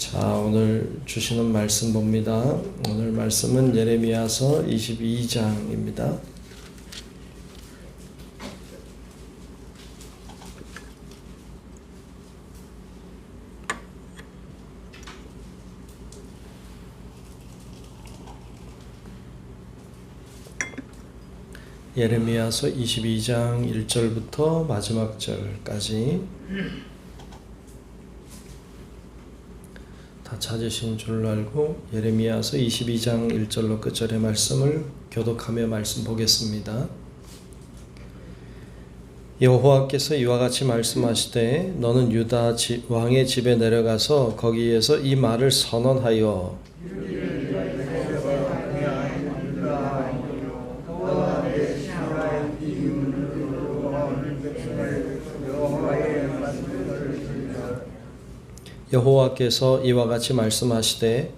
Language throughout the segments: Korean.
자, 오늘 주시는 말씀 봅니다. 오늘 말씀은 예레미야서 22장입니다. 예레미야서 22장 1절부터 마지막 절까지 다 찾으신 줄 알고 예레미야서 22장 1절로 끝절의 말씀을 교독하며 말씀 보겠습니다. 여호와께서 이와 같이 말씀하시되 너는 유다 왕의 집에 내려가서 거기에서 이 말을 선언하여 여호와께서 이와 같이 말씀하시되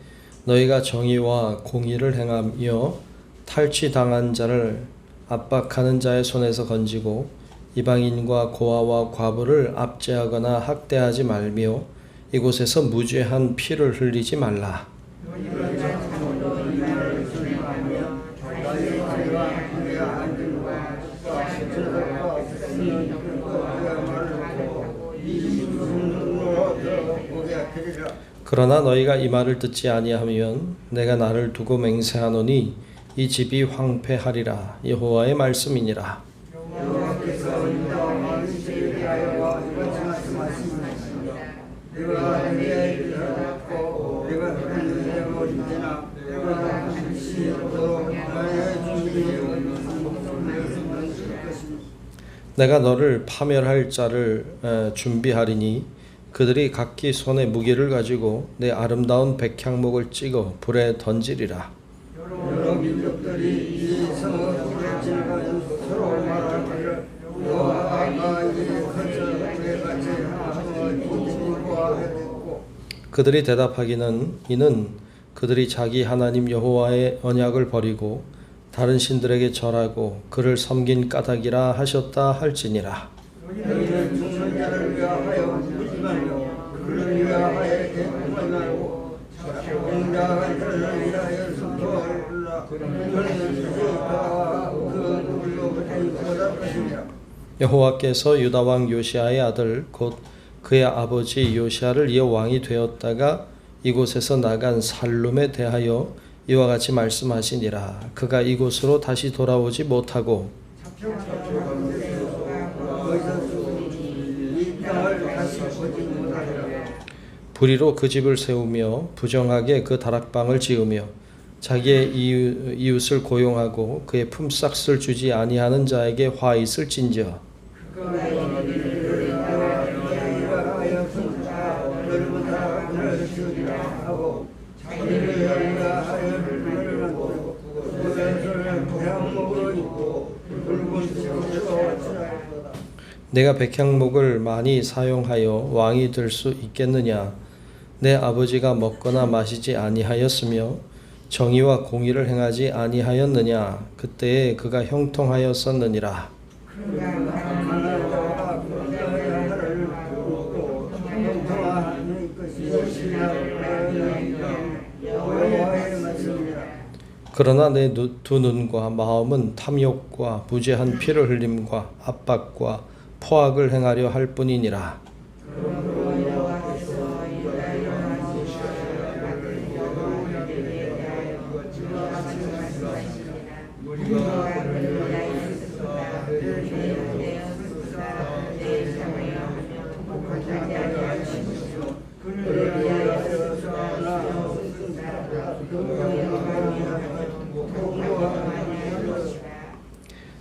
너희가 정의와 공의를 행하며 탈취당한 자를 압박하는 자의 손에서 건지고 이방인과 고아와 과부를 압제하거나 학대하지 말며 이곳에서 무죄한 피를 흘리지 말라. 그러나 너희가 이 말을 듣지 아니하면 내가 나를 두고 맹세하노니 이 집이 황폐하리라. 여호와의 말씀이니라. 내가 너를 파멸할 자를 준비하리니 그들이 각기 손에 무기를 가지고 내 아름다운 백향목을 찍어 불에 던지리라. 여러 민족들이 이 성을 불에 질거하여 서로 말하기를 여호와가 이 건설을 불에 같이 하며 인고와 했고 그들이 대답하기는 이는 그들이 자기 하나님 여호와의 언약을 버리고 다른 신들에게 절하고 그를 섬긴 까닭이라 하셨다 할지니라. 너희는 죽는 자를 위하여 묻지마며 그를 위하여 대꾸하고 인자한 자를 위하여 선포하라. 그는 주가 그 누구로부터 거둘 것이니라. 여호와께서 유다 왕 요시아의 아들 곧 그의 아버지 요시아를 이어 왕이 되었다가 이곳에서 나간 살룸에 대하여 이와 같이 말씀하시니라. 그가 이곳으로 다시 돌아오지 못하고 불의로 그 집을 세우며 부정하게 그 다락방을 지으며 자기의 이웃을 고용하고 그의 품삯을 주지 아니하는 자에게 화 있을진저 내가 백향목을 많이 사용하여 왕이 될 수 있겠느냐? 내 아버지가 먹거나 마시지 아니하였으며 정의와 공의를 행하지 아니하였느냐? 그때에 그가 형통하였었느니라. 그러나 내 두 눈과 마음은 탐욕과 무죄한 피를 흘림과 압박과 포악을 행하려 할 뿐이니라.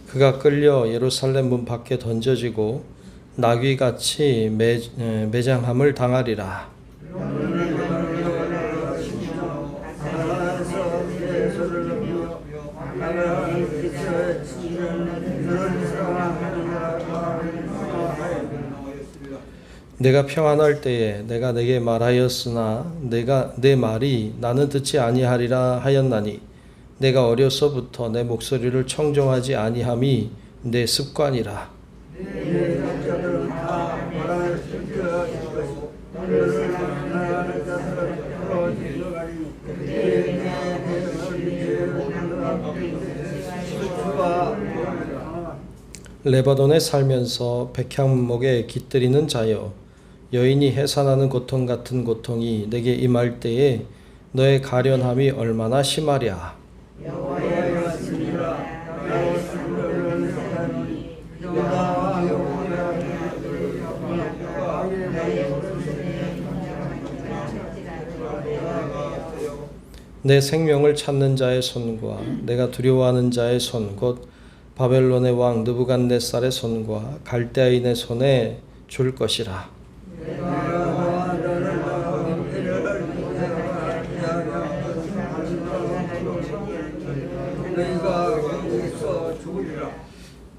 그가 끌려 예루살렘 문 밖에 던져지고 나귀같이 매장함을 당하리라. 내가 평안할 때에 내가 내게 말하였으나 내 말이 나는 듣지 아니하리라 하였나니 내가 어려서부터 내 목소리를 청종하지 아니함이 내 습관이라. 레바논에 살면서 백향목에 깃들이는 자여, 여인이 해산하는 고통 같은 고통이 내게 임할 때에 너의 가련함이 얼마나 심하랴. 여호와의 말씀이라 나의 산들을 사하니 유다 여호와의 내 생명을 찾는 자의 손과 내가 두려워하는 자의 손, 곧 바벨론의 왕 느부갓네살의 손과 갈대아인의 손에 줄 것이라.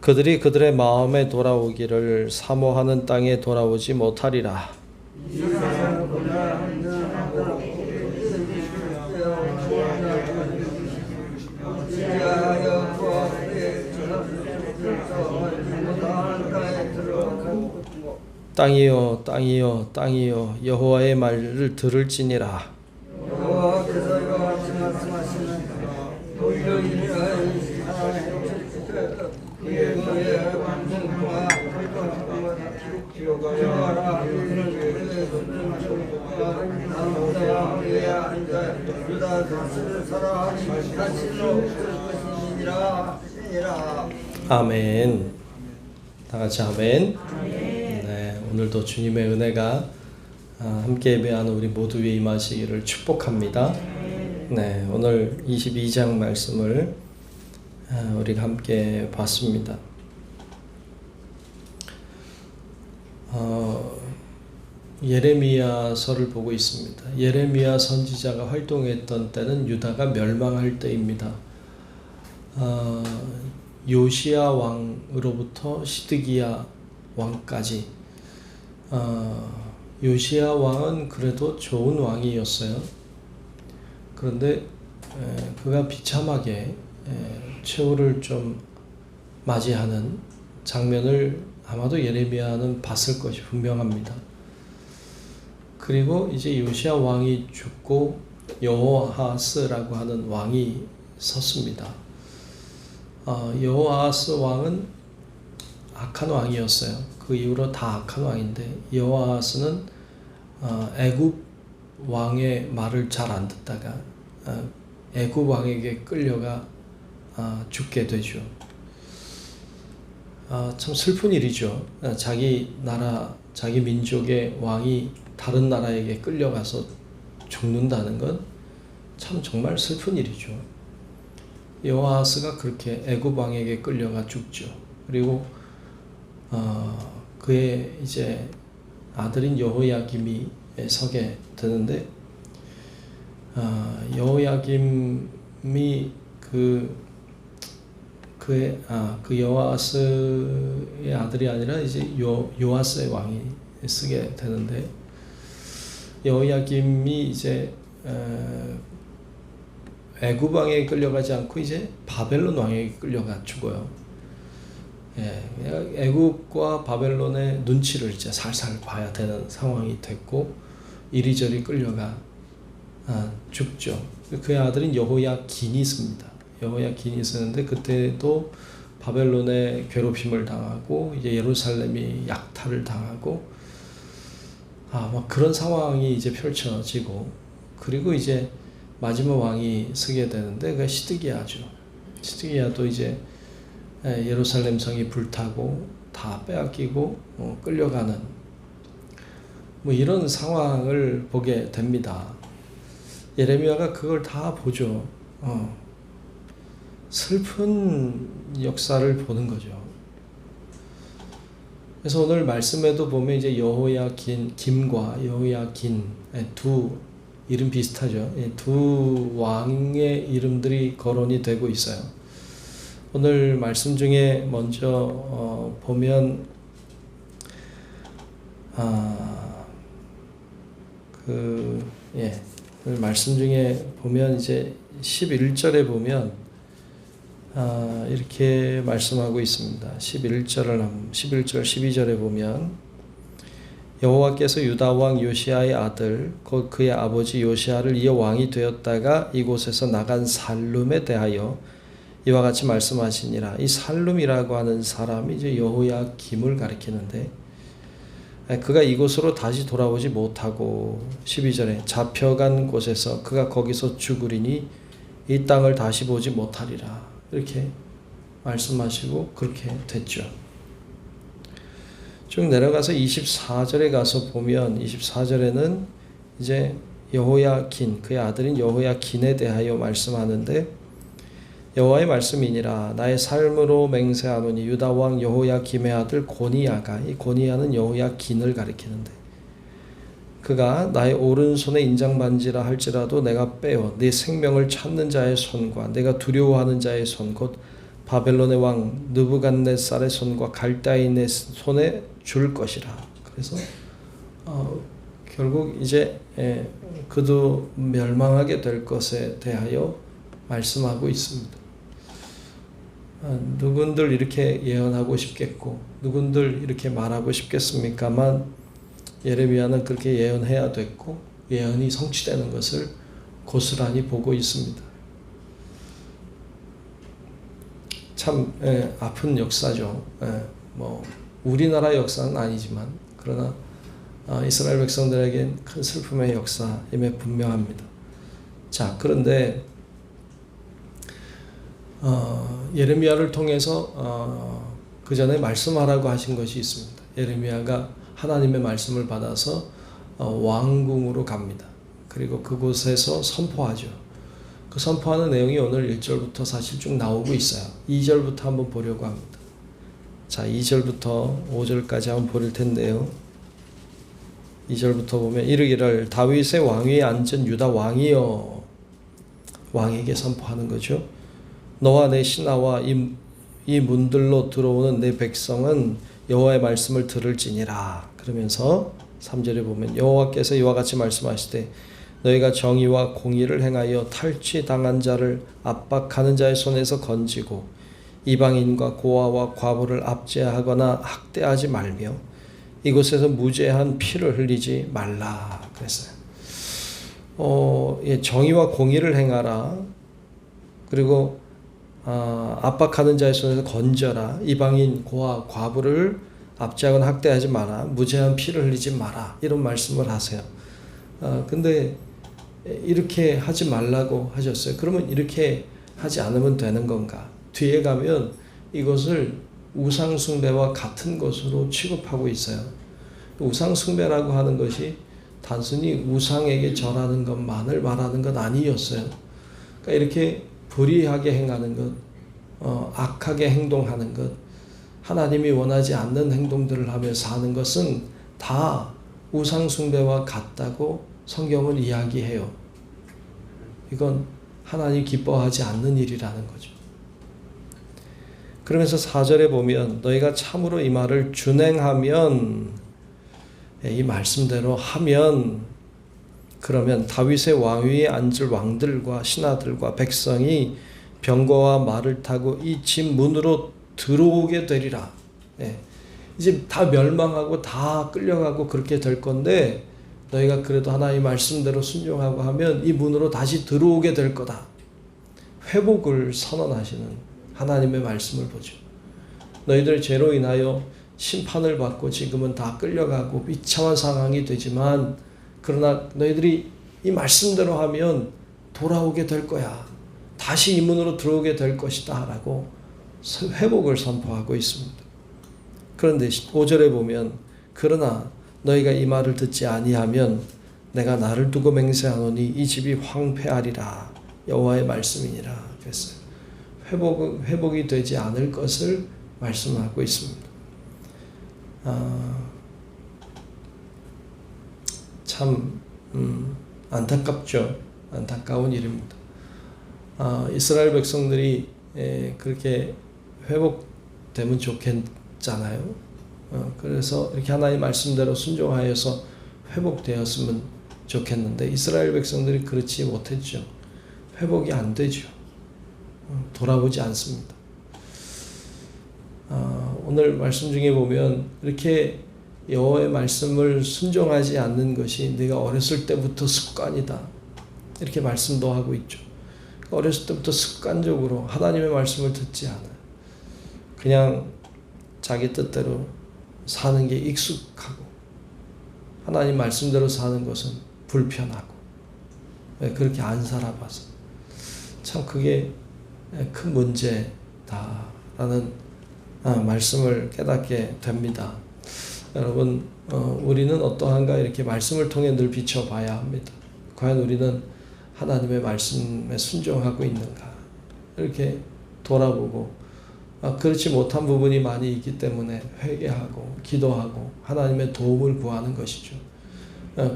그들이 그들의 마음에 돌아오기를 사모하는 땅에 돌아오지 못하리라. 땅이여 땅이여 땅이여 여호와의 말을 들을지니라. 여호와께서 이와 같이 말씀하시는 그의 왕성과 기록하라. 나무에 앉아 유다 다스릴 사람 다시는 없을 것이니라. 아멘. 다 같이 아멘. 네, 오늘도 주님의 은혜가 함께 예배하는 우리 모두 위에 임하시기를 축복합니다. 네, 오늘 22장 말씀을 우리가 함께 봤습니다. 예레미야서를 보고 있습니다. 예레미야 선지자가 활동했던 때는 유다가 멸망할 때입니다. 요시야 왕으로부터 시드기야 왕까지. 요시야 왕은 그래도 좋은 왕이었어요. 그런데 그가 비참하게 최후를 좀 맞이하는 장면을 아마도 예레미야는 봤을 것이 분명합니다. 그리고 이제 요시야 왕이 죽고 여호아하스라고 하는 왕이 섰습니다. 여호아하스 왕은 악한 왕이었어요. 그 이후로 다 악한 왕인데, 여호아하스는 애굽 왕의 말을 잘 안 듣다가 애굽 왕에게 끌려가 죽게 되죠. 참 슬픈 일이죠. 자기 나라, 자기 민족의 왕이 다른 나라에게 끌려가서 죽는다는 건 참 정말 슬픈 일이죠. 여호아하스가 그렇게 애굽 왕에게 끌려가 죽죠. 그리고 그의 이제 아들인 여호야김이 서게 되는데, 여호야김이 그 여호아스의 아들이 아니라 이제 요아스의 왕이 쓰게 되는데, 여호야김이 이제 애굽 왕에게 끌려가지 않고 이제 바벨론 왕에게 끌려가 죽어요. 애굽과 바벨론의 눈치를 이제 살살 봐야 되는 상황이 됐고, 이리저리 끌려가 죽죠. 그의 아들인 여호야긴이 씁니다. 여호야긴이 쓰는데, 그때도 바벨론의 괴롭힘을 당하고 이제 예루살렘이 약탈을 당하고 막 그런 상황이 이제 펼쳐지고, 그리고 이제 마지막 왕이 서게 되는데 그가 시드기야죠. 시드기야도 이제 예루살렘 성이 불타고 다 빼앗기고 끌려가는 이런 상황을 보게 됩니다. 예레미야가 그걸 다 보죠. 슬픈 역사를 보는 거죠. 그래서 오늘 말씀에도 보면 이제 여호야김과 여호야긴 두 이름 비슷하죠. 두 왕의 이름들이 거론이 되고 있어요. 오늘 말씀 중에 먼저 보면 오늘 말씀 중에 보면 이제 11절에 보면 이렇게 말씀하고 있습니다. 11절 12절에 보면 여호와께서 유다 왕 요시아의 아들 곧 그의 아버지 요시아를 이어 왕이 되었다가 이곳에서 나간 살룸에 대하여 이와 같이 말씀하시니라. 이 살룸이라고 하는 사람이 이제 여호야김을 가리키는데, 그가 이곳으로 다시 돌아오지 못하고 12절에 잡혀간 곳에서 그가 거기서 죽으리니 이 땅을 다시 보지 못하리라. 이렇게 말씀하시고 그렇게 됐죠. 쭉 내려가서 24절에 가서 보면 24절에는 이제 여호야긴, 그의 아들인 여호야긴에 대하여 말씀하는데, 여호와의 말씀이니라. 나의 삶으로 맹세하노니 유다 왕 여호야김의 아들 고니야가, 이 고니야는 여호야긴을 가리키는데, 그가 나의 오른손에 인장반지라 할지라도 내가 빼어 네 생명을 찾는 자의 손과 내가 두려워하는 자의 손, 곧 바벨론의 왕 느부갓네살의 손과 갈대인의 손에 줄 것이라. 그래서 결국 이제 그도 멸망하게 될 것에 대하여 말씀하고 있습니다. 누군들 이렇게 예언하고 싶겠고 누군들 이렇게 말하고 싶겠습니까만, 예레미야는 그렇게 예언해야 됐고 예언이 성취되는 것을 고스란히 보고 있습니다. 참 아픈 역사죠. 뭐 우리나라 역사는 아니지만 그러나 이스라엘 백성들에겐 큰 슬픔의 역사임에 분명합니다. 자, 그런데 예레미야를 통해서 그 전에 말씀하라고 하신 것이 있습니다. 예레미야가 하나님의 말씀을 받아서 왕궁으로 갑니다. 그리고 그곳에서 선포하죠. 그 선포하는 내용이 오늘 1절부터 사실 쭉 나오고 있어요. 2절부터 한번 보려고 합니다. 자, 2절부터 5절까지 한번 볼 텐데요. 2절부터 보면 이르기를 다윗의 왕위에 앉은 유다 왕이여, 왕에게 선포하는 거죠. 너와 내 신하와 이 문들로 들어오는 내 백성은 여호와의 말씀을 들을지니라. 그러면서 3절에 보면 여호와께서 이와 같이 말씀하시되 너희가 정의와 공의를 행하여 탈취당한 자를 압박하는 자의 손에서 건지고 이방인과 고아와 과부를 압제하거나 학대하지 말며 이곳에서 무죄한 피를 흘리지 말라 그랬어요. 정의와 공의를 행하라. 그리고 압박하는 자의 손에서 건져라. 이방인 고아 과부를 압제하거나 학대하지 마라. 무죄한 피를 흘리지 마라. 이런 말씀을 하세요. 근데 이렇게 하지 말라고 하셨어요. 그러면 이렇게 하지 않으면 되는 건가? 뒤에 가면 이것을 우상숭배와 같은 것으로 취급하고 있어요. 우상숭배라고 하는 것이 단순히 우상에게 절하는 것만을 말하는 건 아니었어요. 그러니까 이렇게 불의하게 행하는 것, 악하게 행동하는 것, 하나님이 원하지 않는 행동들을 하며 사는 것은 다 우상숭배와 같다고 성경은 이야기해요. 이건 하나님 기뻐하지 않는 일이라는 거죠. 그러면서 4절에 보면 너희가 참으로 이 말을 준행하면, 이 말씀대로 하면, 그러면 다윗의 왕위에 앉을 왕들과 신하들과 백성이 병거와 말을 타고 이 집 문으로 들어오게 되리라. 이제 다 멸망하고 다 끌려가고 그렇게 될 건데 너희가 그래도 하나님의 말씀대로 순종하고 하면 이 문으로 다시 들어오게 될 거다. 회복을 선언하시는 하나님의 말씀을 보죠. 너희들 죄로 인하여 심판을 받고 지금은 다 끌려가고 비참한 상황이 되지만 그러나 너희들이 이 말씀대로 하면 돌아오게 될 거야. 다시 이 문으로 들어오게 될 것이다 라고 회복을 선포하고 있습니다. 그런데 5절에 보면 그러나 너희가 이 말을 듣지 아니하면 내가 나를 두고 맹세하노니 이 집이 황폐하리라. 여호와의 말씀이니라 그랬어요. 회복이 되지 않을 것을 말씀하고 있습니다. 참 안타깝죠. 안타까운 일입니다. 이스라엘 백성들이 그렇게 회복되면 좋겠잖아요. 그래서 이렇게 하나님의 말씀대로 순종하여서 회복되었으면 좋겠는데 이스라엘 백성들이 그렇지 못했죠. 회복이 안 되죠. 돌아오지 않습니다. 오늘 말씀 중에 보면 이렇게 여호와의 말씀을 순종하지 않는 것이 네가 어렸을 때부터 습관이다. 이렇게 말씀도 하고 있죠. 어렸을 때부터 습관적으로 하나님의 말씀을 듣지 않아요. 그냥 자기 뜻대로 사는 게 익숙하고 하나님 말씀대로 사는 것은 불편하고 그렇게 안 살아봐서 참 그게 큰 문제다라는 말씀을 깨닫게 됩니다. 여러분, 우리는 어떠한가 이렇게 말씀을 통해 늘 비춰봐야 합니다. 과연 우리는 하나님의 말씀에 순종하고 있는가 이렇게 돌아보고 그렇지 못한 부분이 많이 있기 때문에 회개하고 기도하고 하나님의 도움을 구하는 것이죠.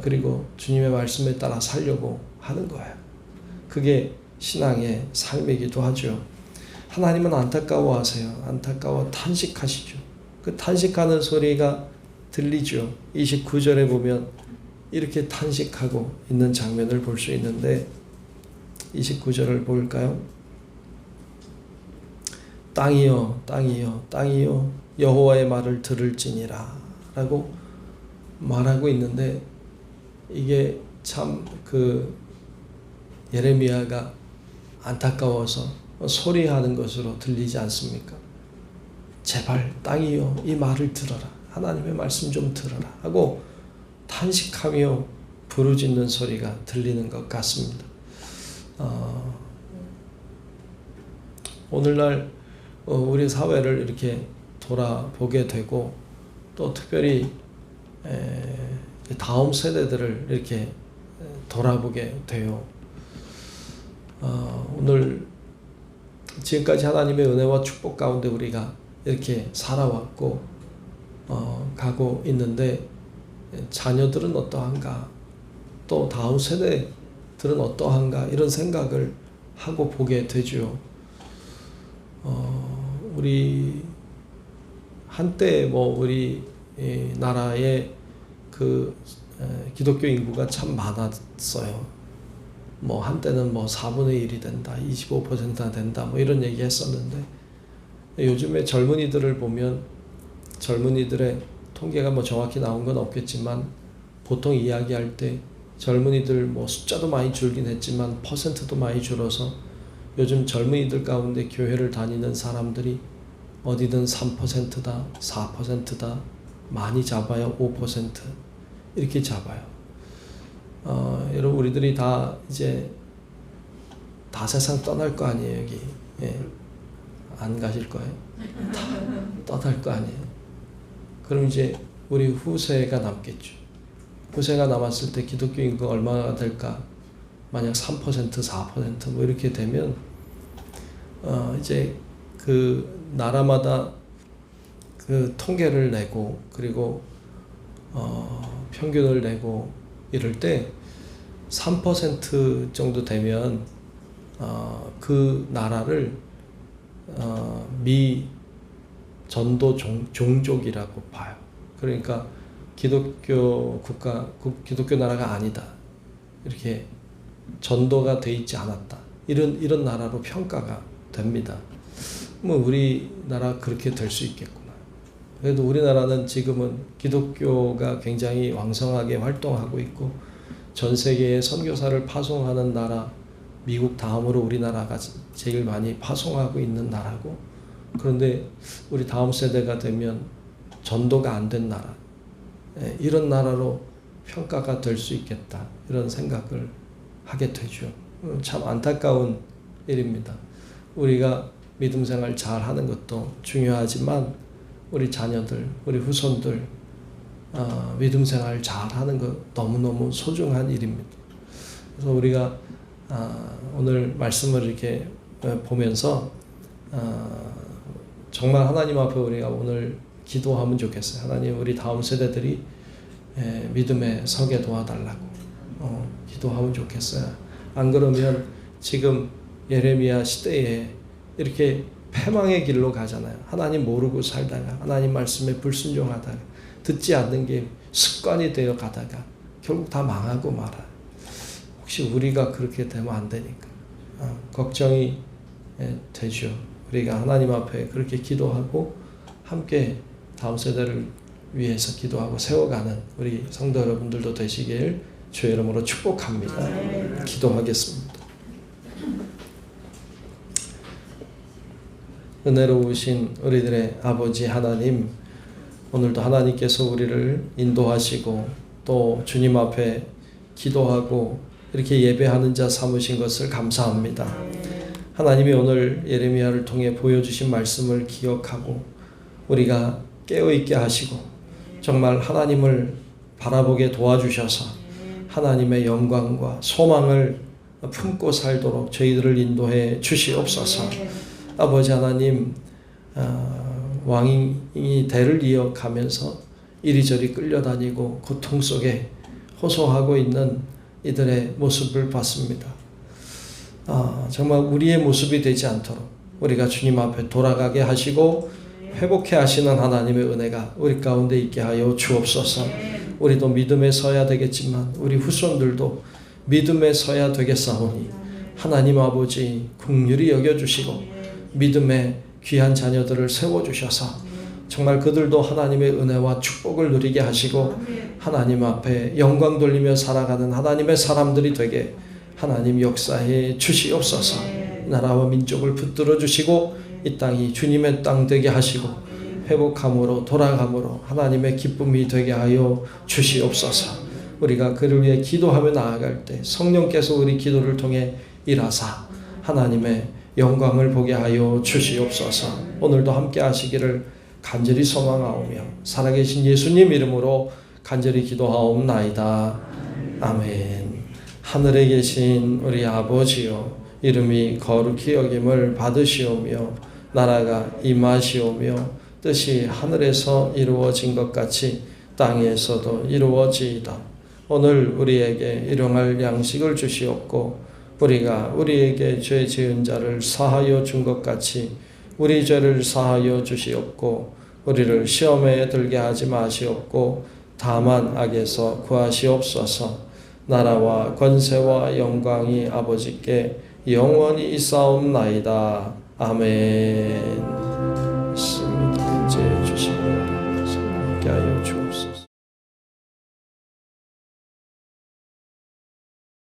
그리고 주님의 말씀에 따라 살려고 하는 거예요. 그게 신앙의 삶이기도 하죠. 하나님은 안타까워하세요. 안타까워 탄식하시죠. 그 탄식하는 소리가 들리죠. 29절에 보면 이렇게 탄식하고 있는 장면을 볼 수 있는데 29절을 볼까요? 땅이여 땅이여 땅이여 여호와의 말을 들을지니라 라고 말하고 있는데 이게 참 그 예레미야가 안타까워서 소리하는 것으로 들리지 않습니까? 제발 땅이여 이 말을 들어라. 하나님의 말씀 좀 들어라 하고 탄식하며 부르짖는 소리가 들리는 것 같습니다. 오늘날 우리 사회를 이렇게 돌아보게 되고 또 특별히 다음 세대들을 이렇게 돌아보게 돼요. 오늘 지금까지 하나님의 은혜와 축복 가운데 우리가 이렇게 살아왔고 가고 있는데 자녀들은 어떠한가 또 다음 세대들은 어떠한가 이런 생각을 하고 보게 되죠. 우리 한때 우리 나라의 그 기독교 인구가 참 많았어요. 한때는 4분의 1이 된다, 25%나 된다, 이런 얘기 했었는데 요즘에 젊은이들을 보면 젊은이들의 통계가 정확히 나온 건 없겠지만 보통 이야기할 때 젊은이들 숫자도 많이 줄긴 했지만 퍼센트도 많이 줄어서 요즘 젊은이들 가운데 교회를 다니는 사람들이 어디든 3%다, 4%다, 많이 잡아야 5% 이렇게 잡아요. 여러분 우리들이 다 이제 다 세상 떠날 거 아니에요 여기. 안 가실 거예요? 다 떠날 거 아니에요? 그럼 이제 우리 후세가 남겠죠. 후세가 남았을 때 기독교 인구가 얼마나 될까? 만약 3%, 4% 이렇게 되면 이제 그 나라마다 그 통계를 내고 그리고 평균을 내고 이럴 때 3% 정도 되면 그 나라를 미 전도 종족이라고 봐요. 그러니까 기독교 국가, 기독교 나라가 아니다. 이렇게 전도가 돼 있지 않았다. 이런 나라로 평가가 됩니다. 우리나라 그렇게 될 수 있겠구나. 그래도 우리나라는 지금은 기독교가 굉장히 왕성하게 활동하고 있고 전 세계에 선교사를 파송하는 나라, 미국 다음으로 우리나라가 제일 많이 파송하고 있는 나라고, 그런데 우리 다음 세대가 되면 전도가 안 된 나라, 이런 나라로 평가가 될 수 있겠다 이런 생각을 하게 되죠. 참 안타까운 일입니다. 우리가 믿음 생활 잘 하는 것도 중요하지만 우리 자녀들, 우리 후손들 믿음 생활 잘 하는 것 너무너무 소중한 일입니다. 그래서 우리가 오늘 말씀을 이렇게 보면서 정말 하나님 앞에 우리가 오늘 기도하면 좋겠어요. 하나님 우리 다음 세대들이 믿음에 서게 도와달라고 기도하면 좋겠어요. 안 그러면 지금 예레미야 시대에 이렇게 패망의 길로 가잖아요. 하나님 모르고 살다가 하나님 말씀에 불순종하다가 듣지 않는 게 습관이 되어 가다가 결국 다 망하고 말아요. 혹시 우리가 그렇게 되면 안 되니까 걱정이 되죠. 우리가 하나님 앞에 그렇게 기도하고 함께 다음 세대를 위해서 기도하고 세워가는 우리 성도 여러분들도 되시길 주의 이름으로 축복합니다. 기도하겠습니다. 은혜로우신 우리들의 아버지 하나님, 오늘도 하나님께서 우리를 인도하시고 또 주님 앞에 기도하고 이렇게 예배하는 자 삼으신 것을 감사합니다. 하나님이 오늘 예레미야를 통해 보여주신 말씀을 기억하고 우리가 깨어있게 하시고 정말 하나님을 바라보게 도와주셔서 하나님의 영광과 소망을 품고 살도록 저희들을 인도해 주시옵소서. 아버지 하나님, 왕이 대를 이어가면서 이리저리 끌려다니고 고통 속에 호소하고 있는 이들의 모습을 봤습니다. 정말 우리의 모습이 되지 않도록 우리가 주님 앞에 돌아가게 하시고 회복해 하시는 하나님의 은혜가 우리 가운데 있게 하여 주옵소서. 우리도 믿음에 서야 되겠지만 우리 후손들도 믿음에 서야 되겠사오니 하나님 아버지 긍휼히 여겨주시고 믿음의 귀한 자녀들을 세워주셔서 정말 그들도 하나님의 은혜와 축복을 누리게 하시고 하나님 앞에 영광 돌리며 살아가는 하나님의 사람들이 되게 하나님 역사해 주시옵소서. 나라와 민족을 붙들어 주시고 이 땅이 주님의 땅 되게 하시고 회복함으로 돌아감으로 하나님의 기쁨이 되게 하여 주시옵소서. 우리가 그를 위해 기도하며 나아갈 때 성령께서 우리 기도를 통해 일하사 하나님의 영광을 보게 하여 주시옵소서. 오늘도 함께 하시기를 간절히 소망하오며 살아계신 예수님 이름으로 간절히 기도하옵나이다. 아멘. 하늘에 계신 우리 아버지여, 이름이 거룩히 여김을 받으시오며 나라가 임하시오며 뜻이 하늘에서 이루어진 것 같이 땅에서도 이루어지이다. 오늘 우리에게 일용할 양식을 주시옵고 우리가 우리에게 죄 지은 자를 사하여 준 것 같이 우리 죄를 사하여 주시옵고 우리를 시험에 들게 하지 마시옵고 다만 악에서 구하시옵소서. 나라와 권세와 영광이 아버지께 영원히 있사옵나이다. 아멘.